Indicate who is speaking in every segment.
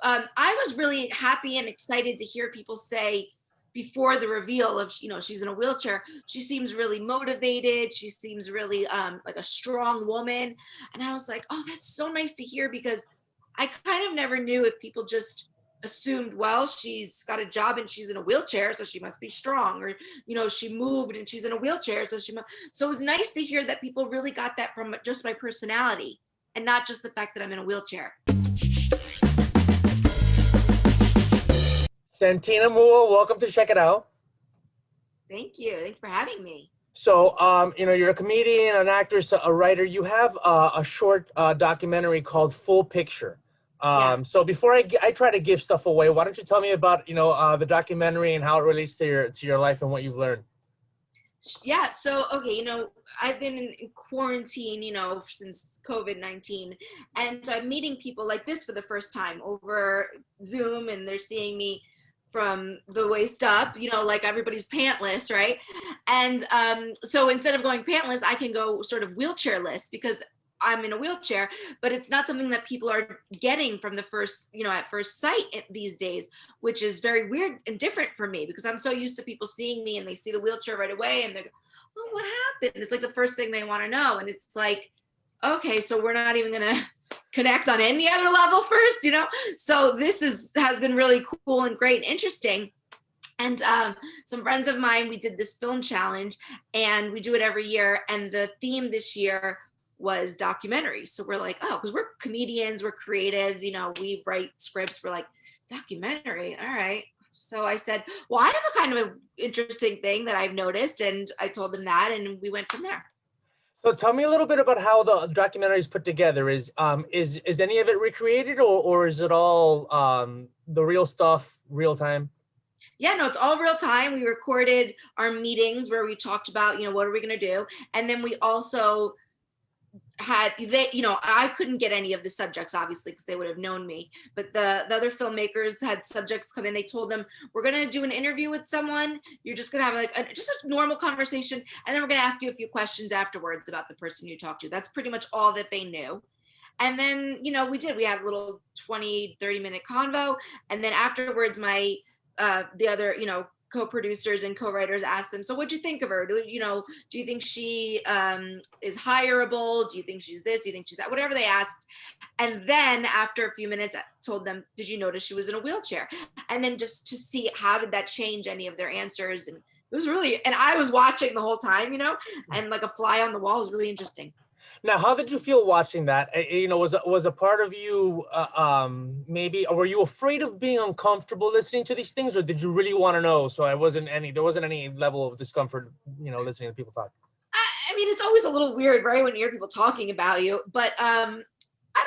Speaker 1: I was really happy and excited to hear people say before the reveal of, she's in a wheelchair, she seems really motivated. She seems really like a strong woman. And I was like, oh, that's so nice to hear, because I kind of never knew if people just assumed, well, she's got a job and she's in a wheelchair, so she must be strong, or, she moved and she's in a wheelchair, so it was nice to hear that people really got that from just my personality and not just the fact that I'm in a wheelchair.
Speaker 2: Santina Muha, welcome to Checkitow.
Speaker 1: Thank you. Thanks for having me.
Speaker 2: So, you're a comedian, an actor, a writer. You have a short documentary called Full Picture.
Speaker 1: Yeah.
Speaker 2: So before I try to give stuff away, why don't you tell me about, the documentary and how it relates to your life and what you've learned?
Speaker 1: Yeah. So, okay, I've been in quarantine, since COVID-19, and I'm meeting people like this for the first time over Zoom, and they're seeing me from the waist up, like everybody's pantless, right? And so instead of going pantless, I can go sort of wheelchairless because I'm in a wheelchair, but it's not something that people are getting from the first, at first sight these days, which is very weird and different for me because I'm so used to people seeing me and they see the wheelchair right away and they're, oh, what happened? It's like the first thing they want to know. And it's like, okay, so we're not even going to connect on any other level first, So this has been really cool and great and interesting. And some friends of mine, we did this film challenge and we do it every year. And the theme this year was documentary. So we're like, oh, because we're comedians, we're creatives, we write scripts. We're like, documentary, all right. So I said, well, I have a kind of an interesting thing that I've noticed. And I told them that, and we went from there.
Speaker 2: So tell me a little bit about how the documentary is put together. Is any of it recreated, or is it all the real stuff, real time?
Speaker 1: Yeah, no, it's all real time. We recorded our meetings where we talked about, what are we going to do? And then we also had I couldn't get any of the subjects obviously because they would have known me, but the other filmmakers had subjects come in. They told them, we're going to do an interview with someone, you're just going to have just a normal conversation, and then we're going to ask you a few questions afterwards about the person you talked to. That's pretty much all that they knew. And then we had a little 20-30 minute convo, and then afterwards my the other co-producers and co-writers asked them, so what'd you think of her? Do you think she is hireable? Do you think she's this? Do you think she's that? Whatever they asked. And then after a few minutes, I told them, did you notice she was in a wheelchair? And then just to see how did that change any of their answers. And it was really, and I was watching the whole time, and like a fly on the wall. It was really interesting.
Speaker 2: Now, how did you feel watching that? Was a part of you maybe, or were you afraid of being uncomfortable listening to these things, or did you really want to know? So there wasn't any level of discomfort, listening to people talk.
Speaker 1: I mean, it's always a little weird, right, when you hear people talking about you. But I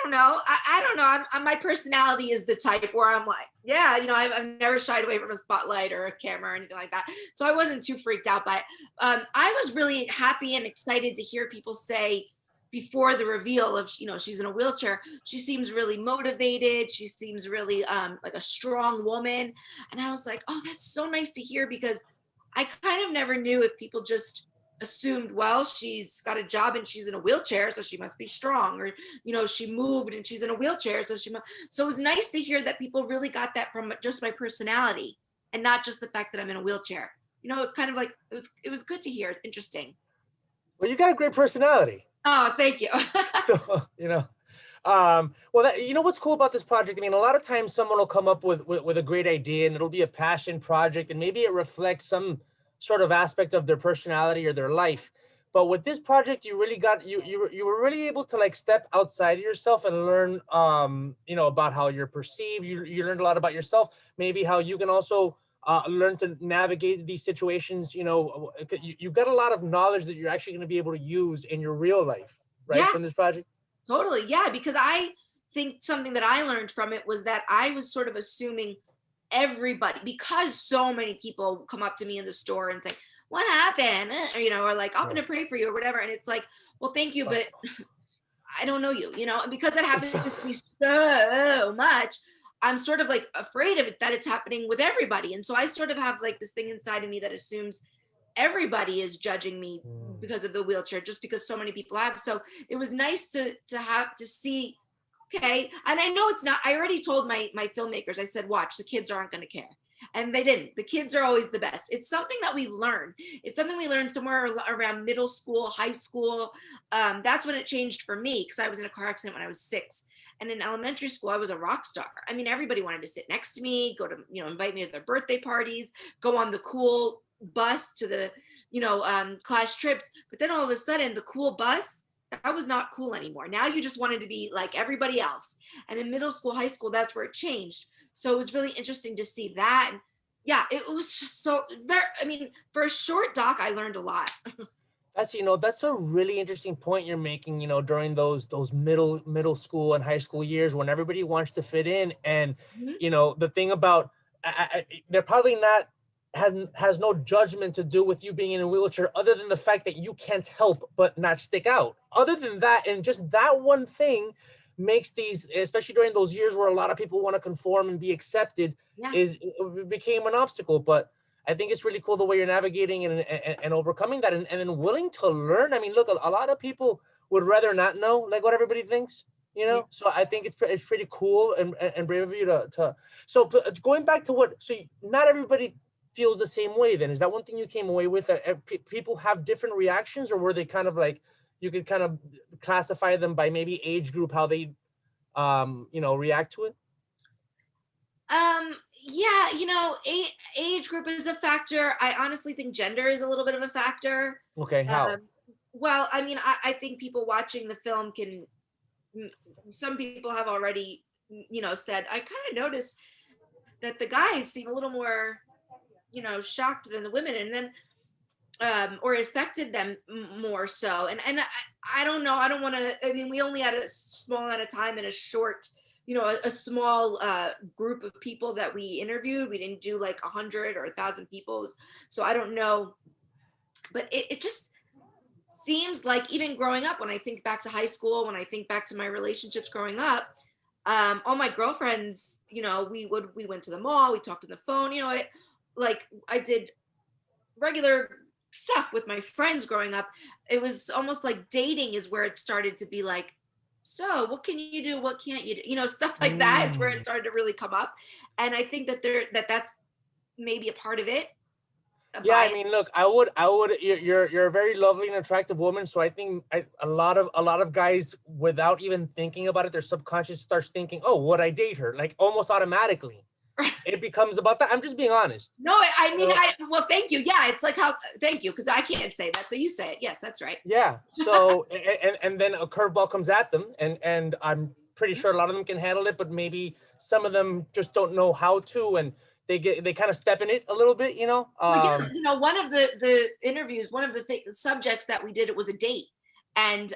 Speaker 1: don't know. I don't know. My personality is the type where I'm like, yeah, I've never shied away from a spotlight or a camera or anything like that. So I wasn't too freaked out by it. I was really happy and excited to hear people say, before the reveal of, she's in a wheelchair, she seems really motivated. She seems really like a strong woman. And I was like, oh, that's so nice to hear, because I kind of never knew if people just assumed, well, she's got a job and she's in a wheelchair, so she must be strong, or, she moved and she's in a wheelchair, so it was nice to hear that people really got that from just my personality and not just the fact that I'm in a wheelchair. It's kind of like, it was good to hear. It's interesting.
Speaker 2: Well, you got a great personality.
Speaker 1: Oh, thank you.
Speaker 2: So, what's cool about this project? I mean, a lot of times someone will come up with a great idea and it'll be a passion project, and maybe it reflects some sort of aspect of their personality or their life. But with this project, you really got, you were really able to like step outside of yourself and learn, about how you're perceived. You learned a lot about yourself, maybe how you can also learn to navigate these situations. You got a lot of knowledge that you're actually going to be able to use in your real life, right?
Speaker 1: Yeah,
Speaker 2: from this project.
Speaker 1: Totally. Yeah. Because I think something that I learned from it was that I was sort of assuming everybody, because so many people come up to me in the store and say, what happened? Or like, I'm going to pray for you or whatever. And it's like, well, thank you, but I don't know you, and because that happens to me so much, I'm sort of like afraid of it, that it's happening with everybody. And so I sort of have like this thing inside of me that assumes everybody is judging me because of the wheelchair, just because so many people have. So it was nice to see okay. And I know it's not, I already told my filmmakers, I said, watch, the kids aren't going to care. And they didn't. The kids are always the best. It's something that we learn. It's something we learned somewhere around middle school, high school. That's when it changed for me, because I was in a car accident when I was 6. And in elementary school, I was a rock star. I mean, everybody wanted to sit next to me, go to, invite me to their birthday parties, go on the cool bus to the, class trips. But then all of a sudden, the cool bus, that was not cool anymore. Now you just wanted to be like everybody else. And in middle school, high school, that's where it changed. So it was really interesting to see that. And yeah, it was just so very, I mean, for a short doc, I learned a lot.
Speaker 2: That's a really interesting point you're making, during those middle school and high school years when everybody wants to fit in. And, the thing about, they're probably not, has no judgment to do with you being in a wheelchair, other than the fact that you can't help but not stick out. Other than that, and just that one thing makes these, especially during those years where a lot of people want to conform and be accepted, it became an obstacle. But I think it's really cool the way you're navigating and overcoming that, and then willing to learn. I mean, look, a lot of people would rather not know, like, what everybody thinks, So I think it's pretty cool and brave of you to. So going back to so not everybody feels the same way. Then is that one thing you came away with, that people have different reactions, or were they kind of like, you could kind of classify them by maybe age group, how they react to it?
Speaker 1: Yeah, age group is a factor. I honestly think gender is a little bit of a factor.
Speaker 2: Okay, how?
Speaker 1: Well, I mean, I think people watching the film some people have already, said, I kind of noticed that the guys seem a little more, shocked than the women, and then, or it affected them more so. And I don't know. I don't want to, I mean, we only had a small amount of time in a short, a small group of people that we interviewed. We didn't do like 100 or 1,000 people. So I don't know, but it just seems like, even growing up, when I think back to high school, when I think back to my relationships growing up, all my girlfriends, we went to the mall, we talked on the phone, I did regular stuff with my friends growing up. It was almost like dating is where it started to be like, so what can you do? What can't you do? Stuff like that is where it started to really come up. And I think that that's maybe a part of it.
Speaker 2: Yeah, I mean, look, I would, you're a very lovely and attractive woman. So I think a lot of guys, without even thinking about it, their subconscious starts thinking, oh, would I date her? Like, almost automatically. It becomes about that. I'm just being honest.
Speaker 1: No, I mean, well, thank you. Yeah, it's like, thank you, because I can't say that, so you say it. Yes, that's right.
Speaker 2: Yeah. So and then a curveball comes at them, and I'm pretty sure a lot of them can handle it, but maybe some of them just don't know how to, and they kind of step in it a little bit,
Speaker 1: Well, yeah, one of the interviews, one of the subjects that we did, it was a date, and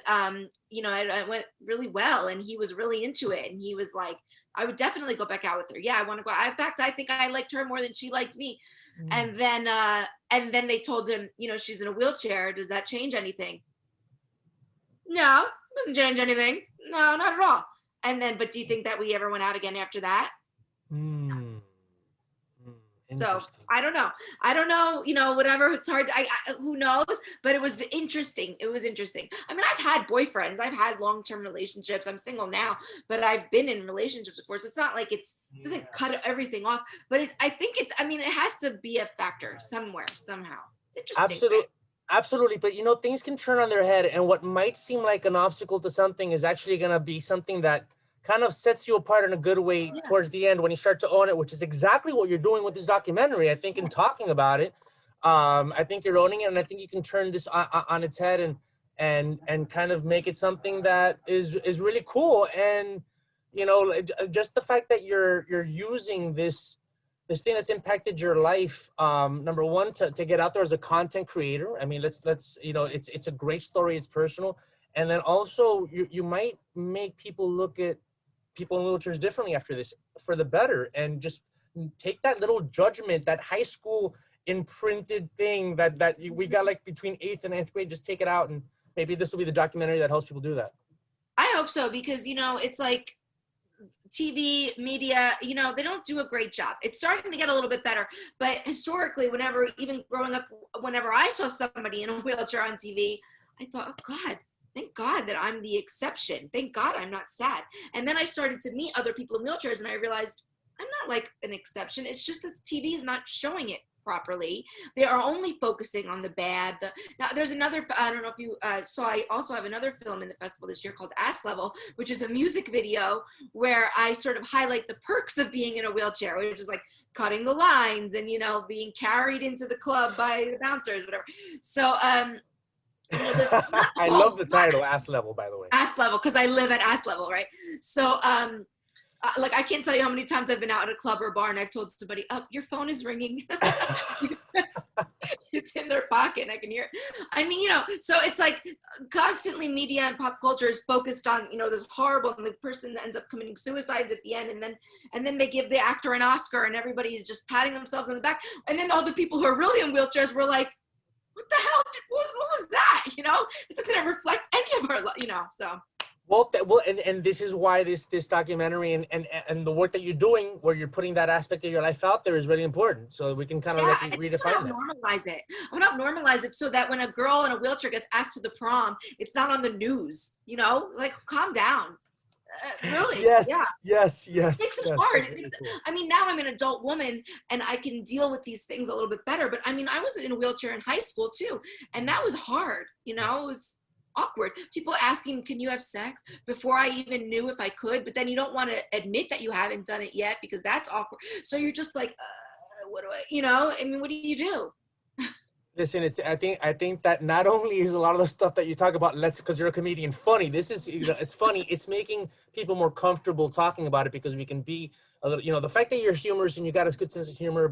Speaker 1: it went really well, and he was really into it, and he was like, I would definitely go back out with her. Yeah, I want to go. In fact, I think I liked her more than she liked me. And then they told him, she's in a wheelchair. Does that change anything? No, doesn't change anything. No, not at all. And then, but do you think that we ever went out again after that? So I don't know, whatever. It's hard. Who knows? But it was interesting. I mean, I've had boyfriends, I've had long-term relationships. I'm single now, but I've been in relationships before. So it's not like it doesn't cut everything off, but I think it has to be a factor somewhere, somehow. It's interesting.
Speaker 2: Absolutely. But things can turn on their head, and what might seem like an obstacle to something is actually going to be something that kind of sets you apart in a good way towards the end, when you start to own it, which is exactly what you're doing with this documentary. I think in talking about it, I think you're owning it, and I think you can turn this on its head and kind of make it something that is really cool. And just the fact that you're using this thing that's impacted your life, number one, to get out there as a content creator. I mean, let's it's a great story, it's personal, and then also you might make people look at people in wheelchairs differently after this, for the better, and just take that little judgment, that high school imprinted thing that we got like between 8th and 9th grade, just take it out, and maybe this will be the documentary that helps people do that.
Speaker 1: I hope so, because it's like TV media, they don't do a great job. It's starting to get a little bit better, but historically, even growing up, whenever I saw somebody in a wheelchair on TV, I thought, oh God, thank God that I'm the exception. Thank God I'm not sad. And then I started to meet other people in wheelchairs, and I realized I'm not like an exception. It's just that the TV is not showing it properly. They are only focusing on the bad. Now there's another, I don't know if you saw, I also have another film in the festival this year called Ass Level, which is a music video where I sort of highlight the perks of being in a wheelchair, which is like cutting the lines and, you know, being carried into the club by the bouncers, whatever. So, you know,
Speaker 2: I love the title, Ass Level, by the way.
Speaker 1: Ass Level, because I live at Ass Level, right? So, like, I can't tell you how many times I've been out at a club or bar and I've told somebody, oh, your phone is ringing. It's in their pocket and I can hear it. I mean, you know, so it's like constantly media and pop culture is focused on, you know, this horrible, and the person that ends up committing suicides at the end, and then they give the actor an Oscar and everybody's just patting themselves on the back. And then all the people who are really in wheelchairs were like, what the hell? What was that? You know, it doesn't reflect any of our, you know, so.
Speaker 2: Well, and this is why this documentary and the work that you're doing, where you're putting that aspect of your life out there, is really important. So we can kind of redefine that.
Speaker 1: Normalize it. I want to normalize it so that when a girl in a wheelchair gets asked to the prom, it's not on the news. You know, like, calm down. Really?
Speaker 2: Yes.
Speaker 1: Yeah.
Speaker 2: Yes.
Speaker 1: It makes it hard. Cool. I mean, now I'm an adult woman and I can deal with these things a little bit better. But I mean, I was in a wheelchair in high school too, and that was hard. You know, it was awkward. People asking, can you have sex, before I even knew if I could, but then you don't want to admit that you haven't done it yet because that's awkward. So you're just like, what do I, you know, I mean, what do you do?
Speaker 2: Listen, I think that not only is a lot of the stuff that you talk about, because you're a comedian, funny. This is, you know, it's funny. It's making people more comfortable talking about it because we can be a little, you know, the fact that you're humorous and you got a good sense of humor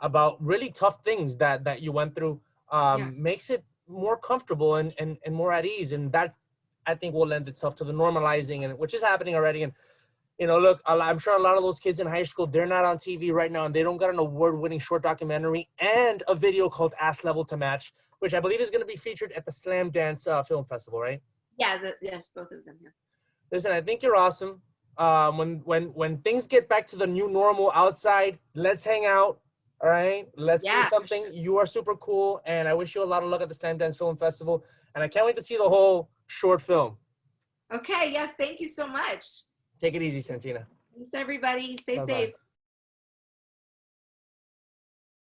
Speaker 2: about really tough things that you went through makes it more comfortable and more at ease, and that I think will lend itself to the normalizing, and which is happening already. And you know, look, I'm sure a lot of those kids in high school, they're not on TV right now, and they don't got an award-winning short documentary and a video called Ass Level to match, which I believe is going to be featured at the Slam Dance Film Festival, right?
Speaker 1: Yeah, yes, both of them. Yeah.
Speaker 2: Listen, I think you're awesome. When things get back to the new normal outside, let's hang out. All right, let's do something. Sure. You are super cool, and I wish you a lot of luck at the Slam Dance Film Festival. And I can't wait to see the whole short film.
Speaker 1: Okay, yes, thank you so much.
Speaker 2: Take it easy, Santina.
Speaker 1: Thanks, everybody. Stay safe.